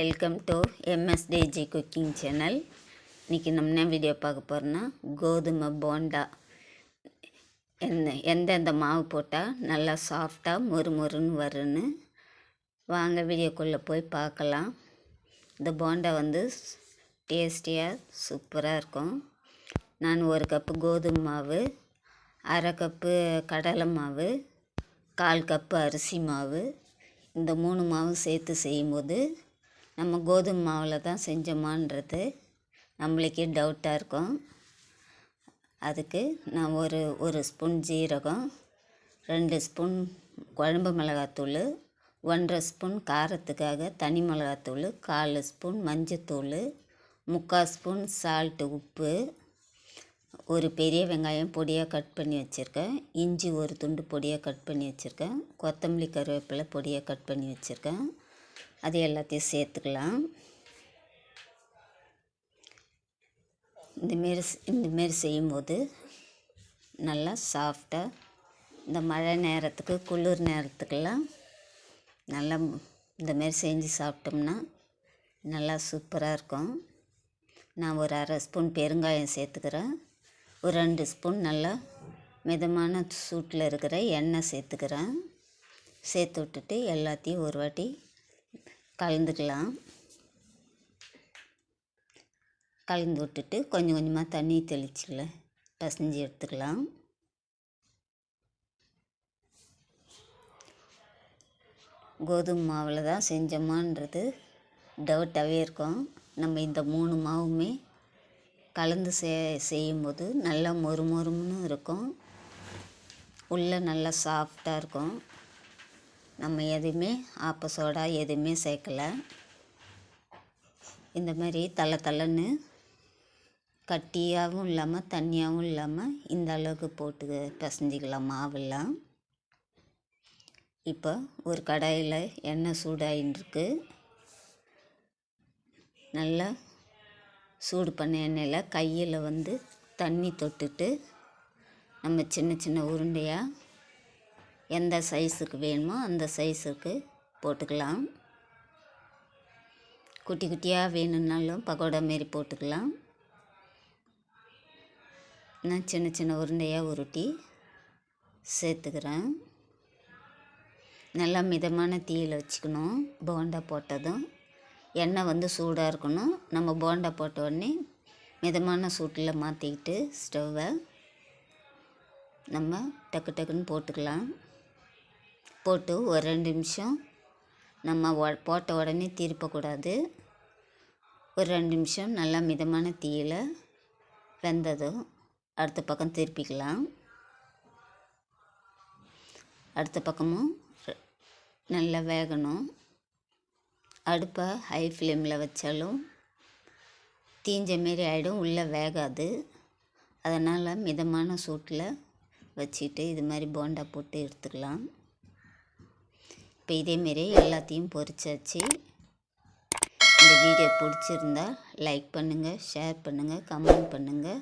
Welcome to MSDG cooking channel. இன்றைக்கி நம்ம என்ன வீடியோ பார்க்க போகிறோன்னா கோதுமை போண்டா எந்தெந்த மாவு போட்டால் நல்லா சாஃப்டாக மொறுன்னு வருன்னு வாங்க வீடியோக்குள்ளே போய் பார்க்கலாம். இந்த போண்டா டேஸ்டியாக சூப்பராக இருக்கும். நான் 1 கப்பு கோதுமை மாவு, 1/2 கப்பு கடலை மாவு, 1/4 கப்பு அரிசி மாவு, இந்த 3 மாவும் சேர்த்து செய்யும்போது நம்ம கோதுமை மாவில் தான் செஞ்சோமான்றது நம்மளுக்கே டவுட்டாக இருக்கும். அதுக்கு நான் ஒரு ஸ்பூன் ஜீரகம், 2 ஸ்பூன் குழம்பு மிளகாத்தூள், 1/2 ஸ்பூன் காரத்துக்காக தனி மிளகாத்தூள், 1/4 ஸ்பூன் மஞ்சத்தூள், 3/4 ஸ்பூன் சால்ட்டு உப்பு, ஒரு பெரிய வெங்காயம் பொடியாக கட் பண்ணி வச்சுருக்கேன், இஞ்சி ஒரு துண்டு பொடியாக கட் பண்ணி வச்சுருக்கேன், கொத்தமல்லி கருவேப்பிலை பொடியாக கட் பண்ணி வச்சுருக்கேன். அது எல்லாத்தையும் சேர்த்துக்கலாம். இந்தமாரி செய்யும்போது நல்லா சாஃப்டாக இந்த மழை நேரத்துக்கு குளிர் நேரத்துக்கெல்லாம் நல்லா இந்தமாரி செஞ்சு சாப்பிட்டோம்னா நல்லா சூப்பராக இருக்கும். நான் ஒரு 1/2 ஸ்பூன் பெருங்காயம் சேர்த்துக்கிறேன். ஒரு 2 ஸ்பூன் நல்லா மிதமான சூட்டில் இருக்கிற எண்ணெய் சேர்த்துக்கிறேன். சேர்த்து விட்டுட்டு எல்லாத்தையும் ஒரு வாட்டி கலந்துக்கலாம். கலந்து விட்டுட்டு கொஞ்சம் கொஞ்சமாக தண்ணி தெளிச்சுக்கலாம், பசைஞ்சு எடுத்துக்கலாம். கோதுமை மாவில் தான் செஞ்சோமான்றது டவுட்டாகவே இருக்கும். நம்ம இந்த 3 மாவுமே கலந்து செய்யும்போது நல்லா மொறுன்னு இருக்கும், உள்ளே நல்லா சாஃப்டாக இருக்கும். நம்ம எதுவுமே ஆப்ப சோடா எதுவுமே சேர்க்கலை. இந்த மாதிரி தள்ளன்னு கட்டியாகவும் இல்லாமல் தண்ணியாகவும் இல்லாமல் இந்த அளவுக்கு போட்டு பிசைஞ்சிக்கலாம் மாவெல்லாம். இப்போ ஒரு கடாயில் எண்ணெய் சூடாயின்ருக்கு. நல்லா சூடு பண்ண எண்ணெயில் கையில் தண்ணி தொட்டுட்டு நம்ம சின்ன உருண்டையாக எந்த சைஸுக்கு வேணுமோ அந்த சைஸுக்கு போட்டுக்கலாம். குட்டி குட்டியாக வேணும்னாலும் பக்கோடா மாரி போட்டுக்கலாம். நான் சின்ன உருண்டையாக உருட்டி சேர்த்துக்கிறேன். நல்லா மிதமான தீயில் வச்சுக்கணும். போண்டா போட்டதும் எண்ணெய் சூடாக இருக்கணும். நம்ம போண்டா போட்ட உடனே மிதமான சூட்டில் மாற்றிக்கிட்டு ஸ்டவ்வை நம்ம டக்குன்னு போட்டுக்கலாம். போட்டு ஒரு 2 நிமிஷம் நம்ம போட்ட உடனே திருப்பக்கூடாது. ஒரு 2 நிமிஷம் நல்லா மிதமான தீயில் வெந்ததும் அடுத்த பக்கம் திருப்பிக்கலாம். அடுத்த பக்கமும் நல்லா வேகணும். அடுப்பை ஹை ஃப்ளேமில் வச்சாலும் தீஞ்ச மாரி ஆகிடும், உள்ளே வேகாது. அதனால் மிதமான சூட்டில் வச்சுட்டு இது மாதிரி போண்டா போட்டு எடுத்துக்கலாம். இப்போ இதேமாரி எல்லாத்தையும் பொரிச்சாச்சு. இந்த வீடியோ பிடிச்சிருந்தா லைக் பண்ணுங்கள், ஷேர் பண்ணுங்கள், கமெண்ட் பண்ணுங்கள்.